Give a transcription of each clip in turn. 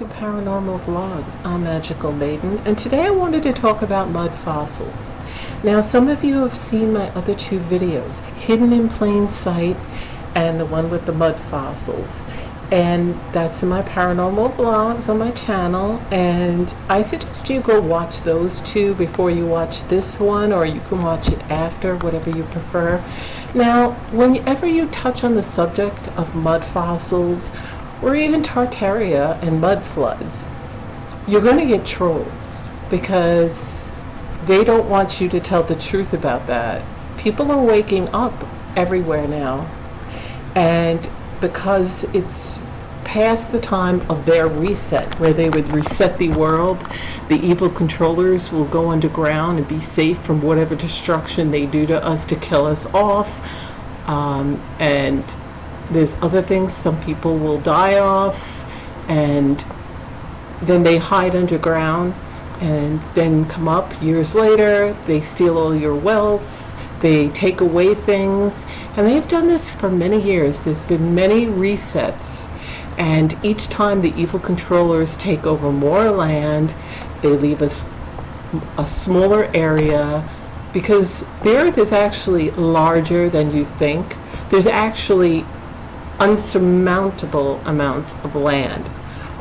to Paranormal Vlogs. I'm Magical Maiden, and today I wanted to talk about mud fossils. Now, some of you have seen my other two videos, Hidden in Plain Sight and the one with the mud fossils. And that's in my Paranormal Vlogs on my channel, and I suggest you go watch those two before you watch this one, or you can watch it after, whatever you prefer. Now, whenever you touch on the subject of mud fossils, or even Tartaria and mud floods, you're going to get trolls because they don't want you to tell the truth about that. People are waking up everywhere now, and because it's past the time of their reset, where they would reset the world, the evil controllers will go underground and be safe from whatever destruction they do to us to kill us off. And there's other things some people will die off, and then they hide underground and then come up years later. They steal all your wealth, they take away things, and they've done this for many years. There's been many resets, and each time the evil controllers take over more land, they leave us a smaller area, because the earth is actually larger than you think. There's actually unsurmountable amounts of land,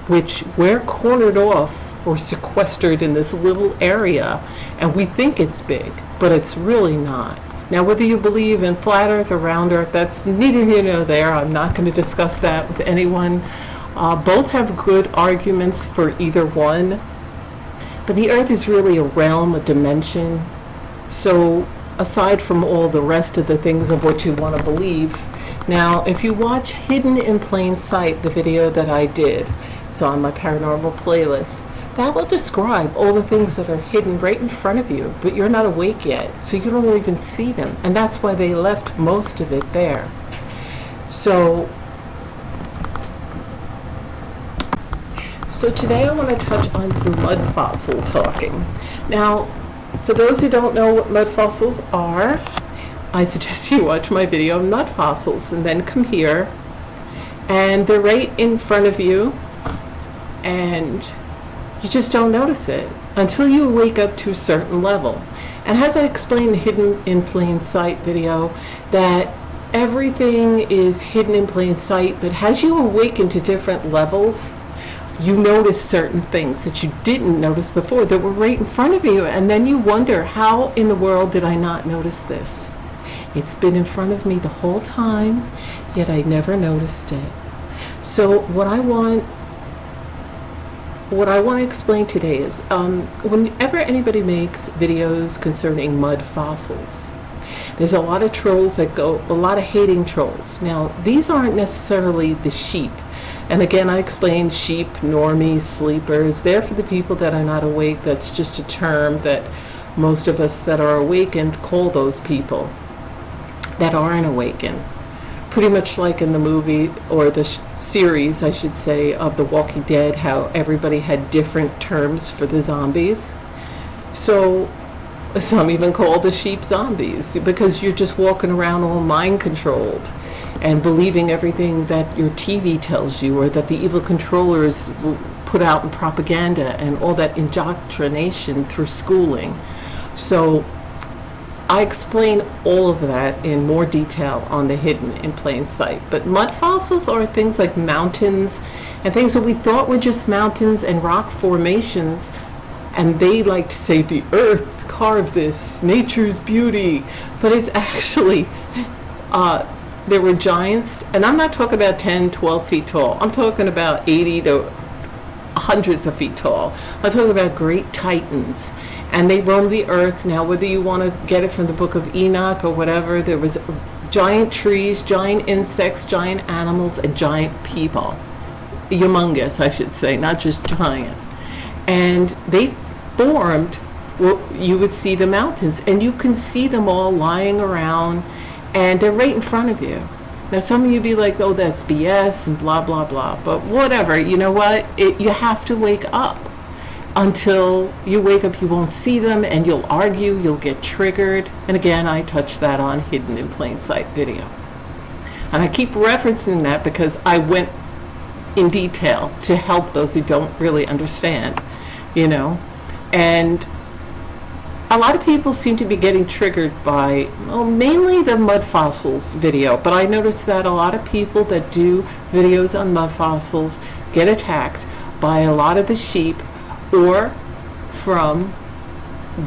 which we're cornered off or sequestered in this little area, and we think it's big, but it's really not. Now, whether you believe in flat earth or round earth, that's neither here nor there. I'm not going to discuss that with anyone. Both have good arguments for either one, but the earth is really a realm, a dimension. So aside from all the rest of the things of what you want to believe, now, if you watch Hidden in Plain Sight, the video that I did, it's on my paranormal playlist, that will describe all the things that are hidden right in front of you, but you're not awake yet, so you don't even see them. And that's why they left most of it there. So today I want to touch on some mud fossil talking. Now, for those who don't know what mud fossils are, I suggest you watch my video on mud fossils and then come here, and they're right in front of you, and you just don't notice it until you wake up to a certain level. And as I explained in the Hidden in Plain Sight video, that everything is hidden in plain sight, but as you awaken to different levels, you notice certain things that you didn't notice before that were right in front of you, and then you wonder, how in the world did I not notice this? It's been in front of me the whole time, yet I never noticed it. So what I want to explain today is, whenever anybody makes videos concerning mud fossils, there's a lot of trolls that go, a lot of hating trolls. Now, these aren't necessarily the sheep. And again, I explained sheep, normies, sleepers. They're for the people that are not awake. That's just a term that most of us that are awakened call those people that aren't awakened. Pretty much like in the movie, or the series, I should say, of The Walking Dead, how everybody had different terms for the zombies. So some even call the sheep zombies, because you're just walking around all mind controlled and believing everything that your TV tells you, or that the evil controllers put out in propaganda, and all that indoctrination through schooling. So I explain all of that in more detail on the Hidden in Plain Sight. But mud fossils are things like mountains and things that we thought were just mountains and rock formations, and they like to say the earth carved this, nature's beauty, but it's actually there were giants, and I'm not talking about 10, 12 feet tall. I'm talking about 80 to hundreds of feet tall. I'm talking about great titans, and they roamed the earth. Now, whether you want to get it from the book of Enoch or whatever, there was giant trees, giant insects, giant animals, and giant people. Humongous, I should say, not just giant. And they formed, well, you would see the mountains, and you can see them all lying around, and they're right in front of you. Now, some of you be like, oh, that's BS and blah, blah, blah. But whatever, you know what? You have to wake up. Until you wake up, you won't see them, and you'll argue, you'll get triggered. And again, I touched that on Hidden in Plain Sight video. And I keep referencing that because I went in detail to help those who don't really understand, you know. And a lot of people seem to be getting triggered by, well, mainly the mud fossils video, but I noticed that a lot of people that do videos on mud fossils get attacked by a lot of the sheep or from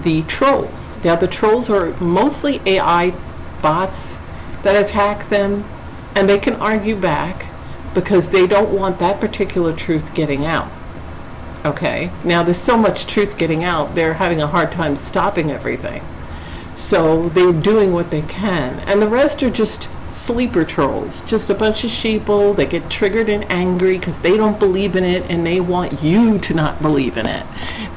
the trolls. Now, the trolls are mostly AI bots that attack them, and they can argue back because they don't want that particular truth getting out. Okay, now there's so much truth getting out, they're having a hard time stopping everything. So they're doing what they can. And the rest are just sleeper trolls, just a bunch of sheeple that get triggered and angry because they don't believe in it and they want you to not believe in it.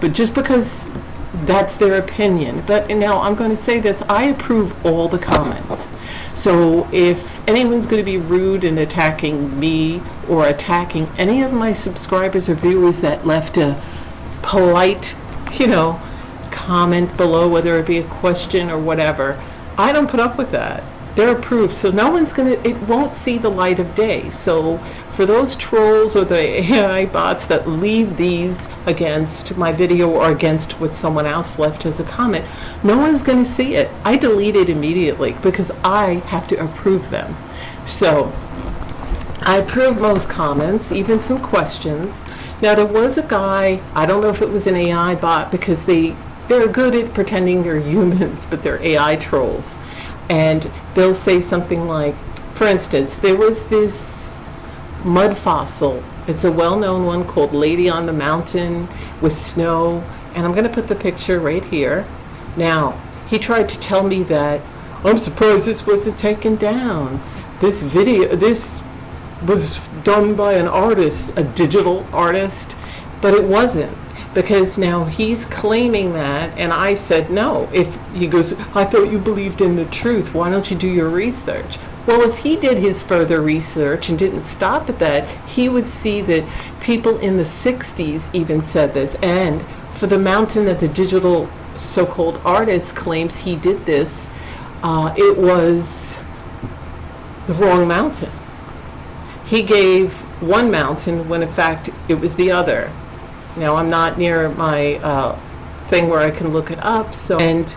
But just because that's their opinion. But now I'm going to say this, I approve all the comments. So if anyone's going to be rude and attacking me or attacking any of my subscribers or viewers that left a polite, comment below, whether it be a question or whatever, I don't put up with that. They're approved, so no one's it won't see the light of day. So for those trolls or the AI bots that leave these against my video or against what someone else left as a comment, no one's going to see it. I delete it immediately because I have to approve them. So I approve most comments, even some questions. Now there was a guy, I don't know if it was an AI bot because they're good at pretending they're humans, but they're AI trolls. And they'll say something like, for instance, there was this mud fossil. It's a well-known one called Lady on the Mountain with snow. And I'm going to put the picture right here. Now, he tried to tell me that, I'm surprised this wasn't taken down. This was done by an artist, a digital artist, but it wasn't. Because now he's claiming that, and I said no. If he goes, I thought you believed in the truth. Why don't you do your research? Well, if he did his further research and didn't stop at that, he would see that people in the 60s even said this. And for the mountain that the digital so-called artist claims he did this, it was the wrong mountain. He gave one mountain when in fact it was the other. Now, I'm not near my thing where I can look it up, and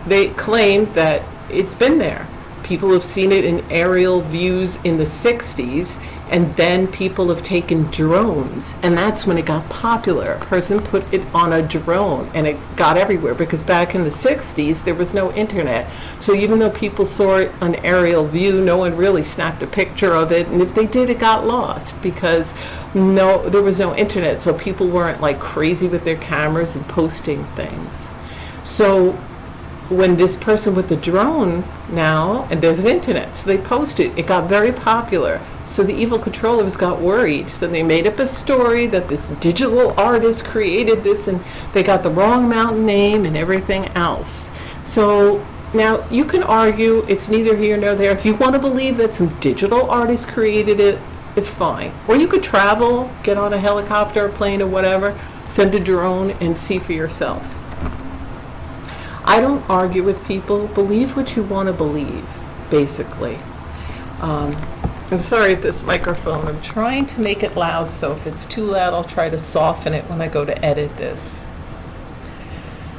they claimed that it's been there. People have seen it in aerial views in the 60s, and then people have taken drones, and that's when it got popular. A person put it on a drone, and it got everywhere, because back in the 60s, there was no internet. So even though people saw it on aerial view, no one really snapped a picture of it, and if they did, it got lost, because there was no internet, so people weren't like crazy with their cameras and posting things. So when this person with the drone now, and there's internet, so they posted, it got very popular. So the evil controllers got worried. So they made up a story that this digital artist created this, and they got the wrong mountain name and everything else. So now you can argue, it's neither here nor there. If you want to believe that some digital artist created it, it's fine. Or you could travel, get on a helicopter, a plane, or whatever, send a drone and see for yourself. I don't argue with people. Believe what you want to believe, basically. I'm sorry if this microphone, I'm trying to make it loud, so if it's too loud, I'll try to soften it when I go to edit this.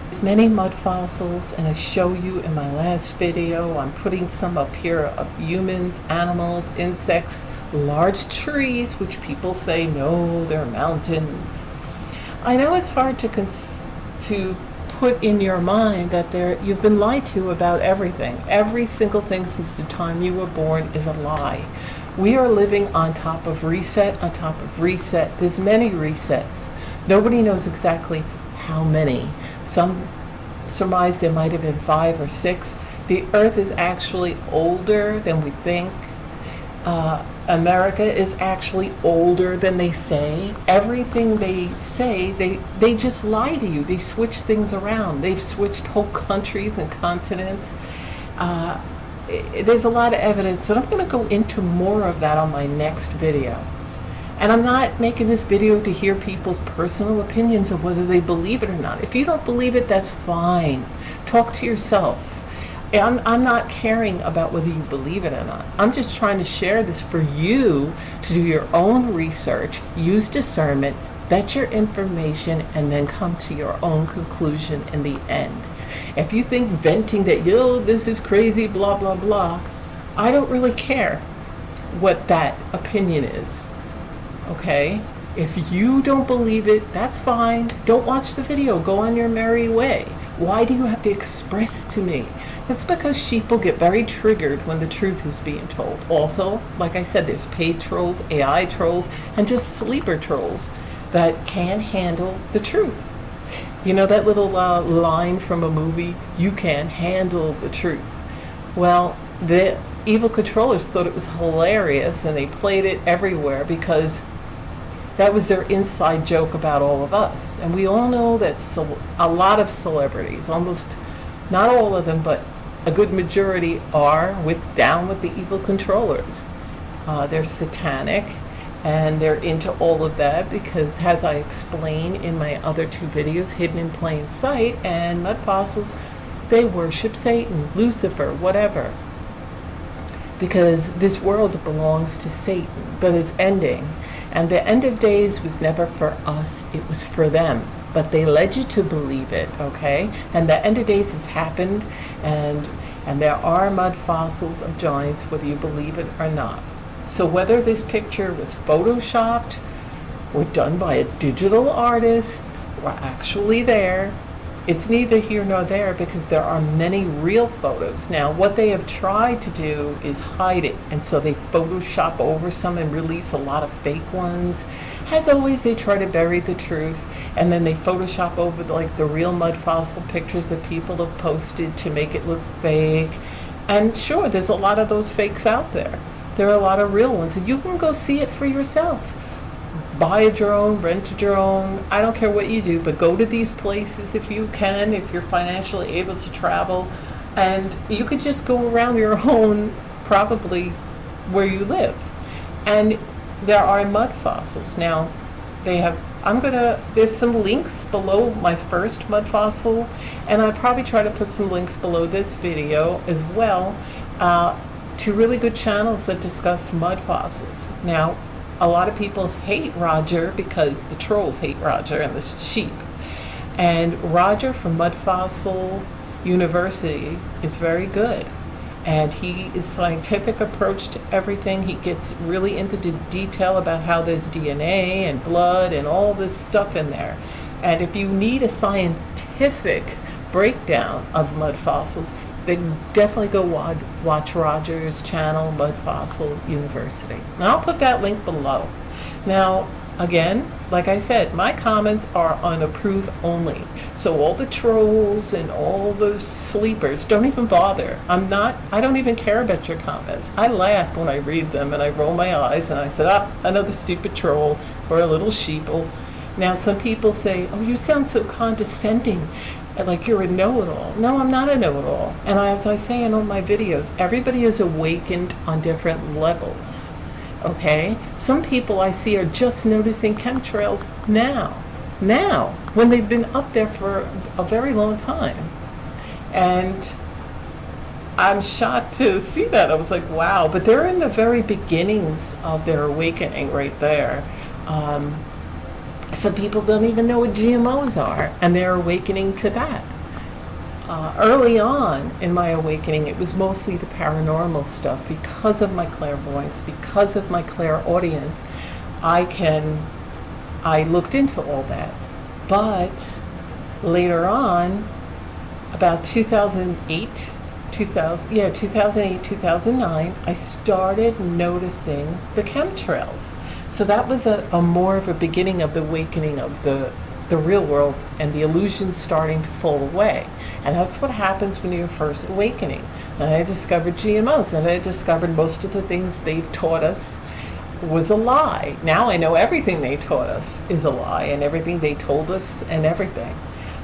There's many mud fossils, and I show you in my last video, I'm putting some up here of humans, animals, insects, large trees, which people say, no, they're mountains. I know it's hard to put in your mind that you've been lied to about everything. Every single thing since the time you were born is a lie. We are living on top of reset, on top of reset. There's many resets. Nobody knows exactly how many. Some surmise there might have been 5 or 6. The Earth is actually older than we think. America is actually older than they say. Everything they say, they just lie to you. They switch things around. They've switched whole countries and continents. There's a lot of evidence, and I'm going to go into more of that on my next video. And I'm not making this video to hear people's personal opinions of whether they believe it or not. If you don't believe it, that's fine. Talk to yourself. I'm not caring about whether you believe it or not. I'm just trying to share this for you to do your own research, use discernment, vet your information, and then come to your own conclusion in the end. If you think venting that, yo, this is crazy, blah, blah, blah, I don't really care what that opinion is, okay? If you don't believe it, that's fine. Don't watch the video. Go on your merry way. Why do you have to express to me? It's because sheeple get very triggered when the truth is being told. Also, like I said, there's paid trolls, AI trolls, and just sleeper trolls that can't handle the truth. You know that little line from a movie, you can't handle the truth. Well, the evil controllers thought it was hilarious and they played it everywhere because that was their inside joke about all of us. And we all know that a lot of celebrities, almost not all of them, but a good majority are down with the evil controllers. They're satanic and they're into all of that because, as I explain in my other two videos, Hidden in Plain Sight and Mud Fossils, they worship Satan, Lucifer, whatever. Because this world belongs to Satan, but it's ending. And the end of days was never for us, it was for them. But they led you to believe it, okay? And the end of days has happened, and there are mud fossils of giants, whether you believe it or not. So whether this picture was photoshopped or done by a digital artist or actually there, it's neither here nor there because there are many real photos. Now, what they have tried to do is hide it, and so they Photoshop over some and release a lot of fake ones. As always, they try to bury the truth, and then they Photoshop over the real mud fossil pictures that people have posted to make it look fake. And sure, there's a lot of those fakes out there. There are a lot of real ones, and you can go see it for yourself. Buy a drone, rent a drone, I don't care what you do, but go to these places if you can, if you're financially able to travel, and you could just go around your own, probably where you live. And there are mud fossils. Now, there's some links below my first mud fossil, and I'll probably try to put some links below this video as well, to really good channels that discuss mud fossils. Now, a lot of people hate Roger because the trolls hate Roger and the sheep. And Roger from Mud Fossil University is very good. And he is scientific approach to everything. He gets really into the detail about how there's DNA and blood and all this stuff in there. And if you need a scientific breakdown of mud fossils, then definitely go watch Roger's channel, Mud Fossil University. And I'll put that link below. Now, again, like I said, my comments are unapproved only. So all the trolls and all the sleepers, don't even bother. I don't even care about your comments. I laugh when I read them and I roll my eyes and I said, another stupid troll or a little sheeple. Now, some people say, oh, you sound so condescending, like you're a know-it-all. No, I'm not a know-it-all. And as I say in all my videos, everybody is awakened on different levels, okay? Some people I see are just noticing chemtrails now, when they've been up there for a very long time. And I'm shocked to see that. I was like, wow, but they're in the very beginnings of their awakening right there. Some people don't even know what GMOs are, and they're awakening to that. Early on in my awakening, it was mostly the paranormal stuff. Because of my clairvoyance, because of my clairaudience, I looked into all that. But later on, about 2008, 2009, I started noticing the chemtrails. So that was a more of a beginning of the awakening of the real world and the illusions starting to fall away. And that's what happens when you're first awakening. And I discovered GMOs, and I discovered most of the things they've taught us was a lie. Now I know everything they taught us is a lie, and everything they told us and everything.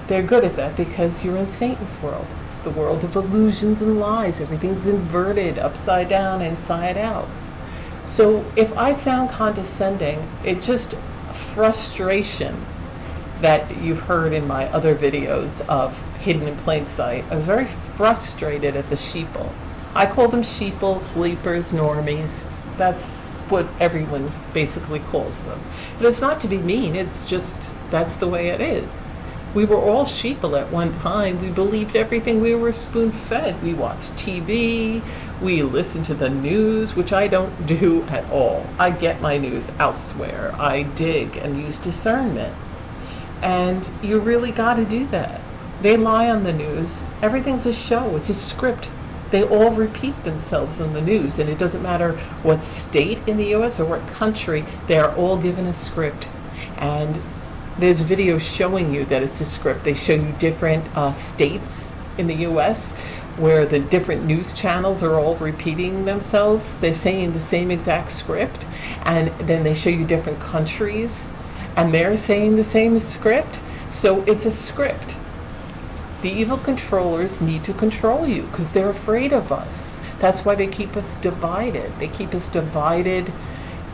They're good at that because you're in Satan's world. It's the world of illusions and lies. Everything's inverted, upside down, inside out. So if I sound condescending, it's just frustration that you've heard in my other videos of hidden in plain sight. I was very frustrated at the sheeple. I call them sheeple, sleepers, normies. That's what everyone basically calls them. And it's not to be mean, it's just that's the way it is. We were all sheeple at one time. We believed everything. We were spoon-fed. We watched TV. We listened to the news, which I don't do at all. I get my news elsewhere. I dig and use discernment. And you really got to do that. They lie on the news. Everything's a show. It's a script. They all repeat themselves on the news, and it doesn't matter what state in the U.S. or what country, they are all given a script. And there's videos showing you that it's a script. They show you different states in the U.S. where the different news channels are all repeating themselves. They're saying the same exact script, and then they show you different countries, and they're saying the same script. So it's a script. The evil controllers need to control you because they're afraid of us. That's why they keep us divided. They keep us divided,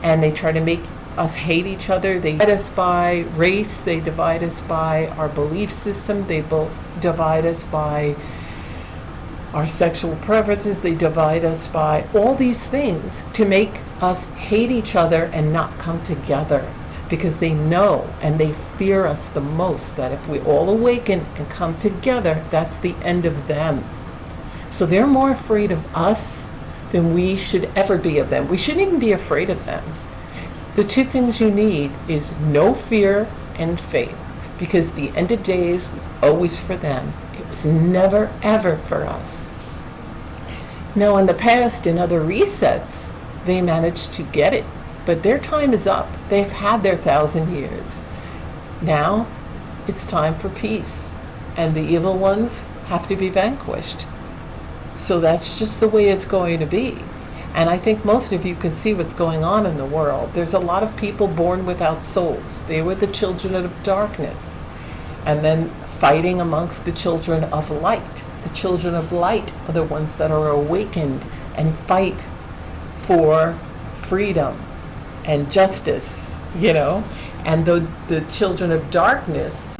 and they try to make us hate each other. They divide us by race. They divide us by our belief system. They divide us by our sexual preferences. They divide us by all these things to make us hate each other and not come together, because they know and they fear us the most, that if we all awaken and come together, that's the end of them. So they're more afraid of us than we should ever be of them. We shouldn't even be afraid of them. The two things you need is no fear and faith, because the end of days was always for them. It was never, ever for us. Now, in the past, in other resets, they managed to get it, but their time is up. They've had their 1,000 years. Now, it's time for peace, and the evil ones have to be vanquished. So that's just the way it's going to be. And I think most of you can see what's going on in the world. There's a lot of people born without souls. They were the children of darkness, and then fighting amongst the children of light. The children of light are the ones that are awakened and fight for freedom and justice, and the children of darkness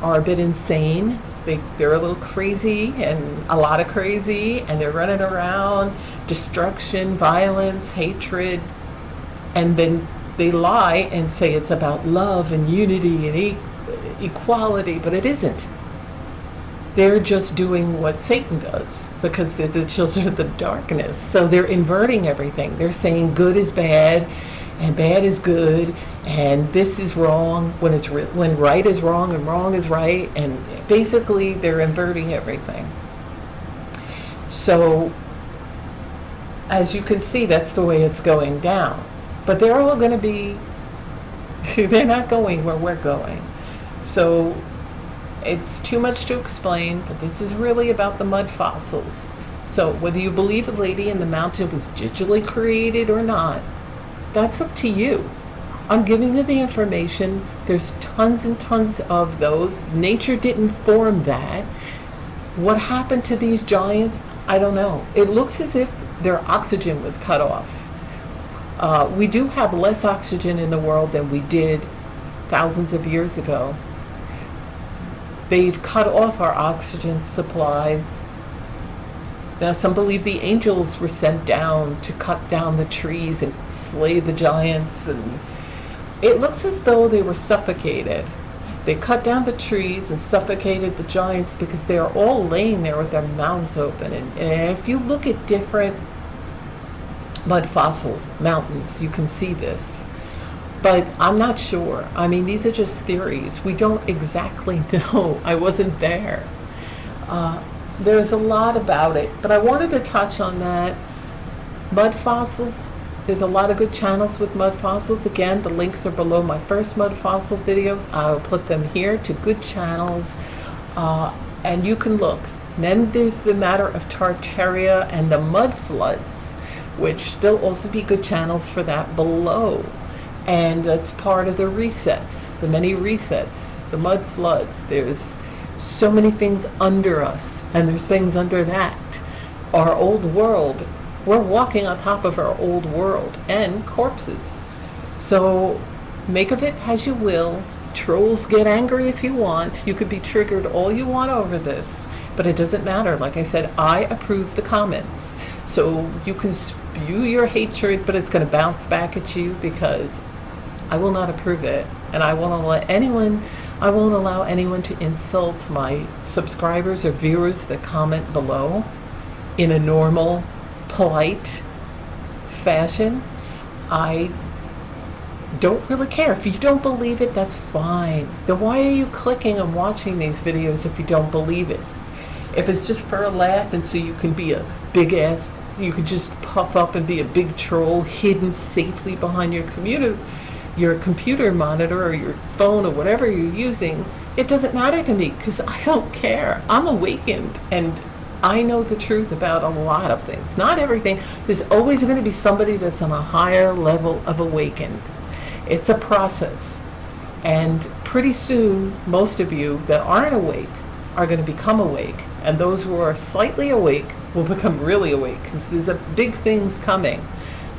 are a bit insane. They're a little crazy, and a lot of crazy, and they're running around, destruction, violence, hatred, and then they lie and say it's about love and unity and equality, but it isn't. They're just doing what Satan does, because they're the children of the darkness. So they're inverting everything. They're saying good is bad and bad is good, and this is wrong when right is wrong and wrong is right, and basically they're inverting everything. So as you can see, that's the way it's going down. But they're all going to be, they're not going where we're going. So it's too much to explain, but this is really about the mud fossils. So whether you believe the lady in the mountain was digitally created or not, that's up to you. I'm giving you the information. There's tons and tons of those. Nature didn't form that. What happened to these giants? I don't know. It looks as if their oxygen was cut off. We do have less oxygen in the world than we did thousands of years ago. They've cut off our oxygen supply. Now, some believe the angels were sent down to cut down the trees and slay the giants, and it looks as though they were suffocated. They cut down the trees and suffocated the giants because they are all laying there with their mouths open. And if you look at different mud fossil mountains, you can see this. But I'm not sure. I mean, these are just theories. We don't exactly know. I wasn't there. There's a lot about it, but I wanted to touch on that. Mud fossils, there's a lot of good channels with mud fossils. Again, the links are below my first mud fossil videos. I'll put them here to good channels, and you can look. And then there's the matter of Tartaria and the mud floods, which there'll also be good channels for that below. And that's part of the resets, the many resets, the mud floods. There's so many things under us, and there's things under that. Our old world, we're walking on top of our old world and corpses. So make of it as you will. Trolls, get angry if you want. You could be triggered all you want over this, but it doesn't matter. Like I said, I approve the comments. So you can spew your hatred, but it's going to bounce back at you because I will not approve it. And I won't allow anyone to insult my subscribers or viewers that comment below in a normal, polite fashion. I don't really care. If you don't believe it, that's fine. Then why are you clicking and watching these videos if you don't believe it? If it's just for a laugh and so you can be a big ass, you could just puff up and be a big troll hidden safely behind your computer monitor or your phone or whatever you're using, it doesn't matter to me because I don't care. I'm awakened and I know the truth about a lot of things. Not everything. There's always going to be somebody that's on a higher level of awakened. It's a process. And pretty soon, most of you that aren't awake are going to become awake. And those who are slightly awake will become really awake because there's a big things coming.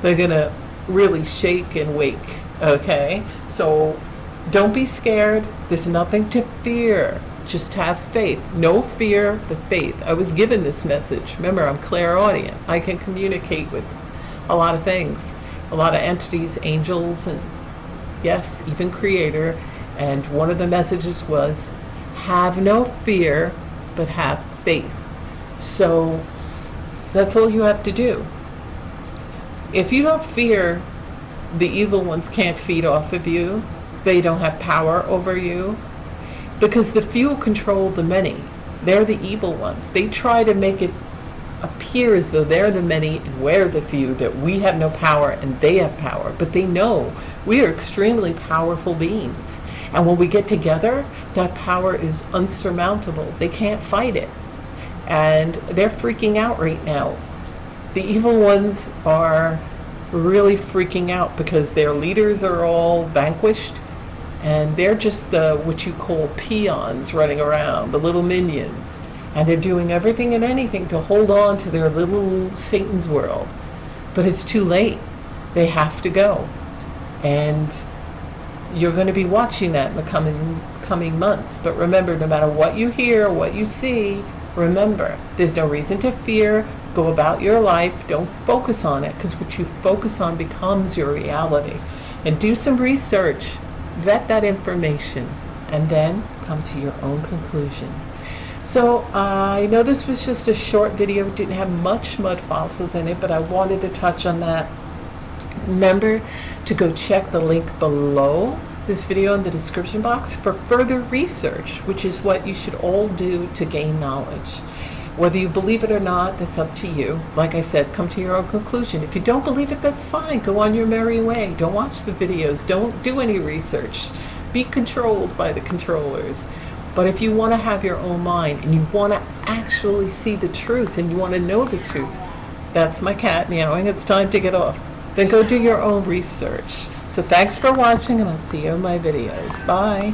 They're going to really shake and wake. Okay? So don't be scared. There's nothing to fear. Just have faith. No fear, but faith. I was given this message. Remember, I'm clairaudient. I can communicate with a lot of things, a lot of entities, angels, and yes, even Creator. And one of the messages was, have no fear, but have faith. So that's all you have to do. If you don't fear, the evil ones can't feed off of you. They don't have power over you. Because the few control the many. They're the evil ones. They try to make it appear as though they're the many and we're the few, that we have no power and they have power. But they know we are extremely powerful beings. And when we get together, that power is unsurmountable. They can't fight it. And they're freaking out right now. The evil ones are really freaking out because their leaders are all vanquished. And they're just the, what you call peons running around, the little minions. And they're doing everything and anything to hold on to their little Satan's world. But it's too late. They have to go. And you're going to be watching that in the coming months. But remember, no matter what you hear, what you see, remember, there's no reason to fear. Go about your life. Don't focus on it, because what you focus on becomes your reality. And do some research. Vet that information and then come to your own conclusion. So I know this was just a short video. It didn't have much mud fossils in it, but I wanted to touch on that. Remember to go check the link below this video in the description box for further research, which is what you should all do to gain knowledge. Whether you believe it or not, that's up to you. Like I said, come to your own conclusion. If you don't believe it, that's fine. Go on your merry way. Don't watch the videos. Don't do any research. Be controlled by the controllers. But if you want to have your own mind and you want to actually see the truth and you want to know the truth, that's my cat meowing. It's time to get off. Then go do your own research. So thanks for watching, and I'll see you in my videos. Bye.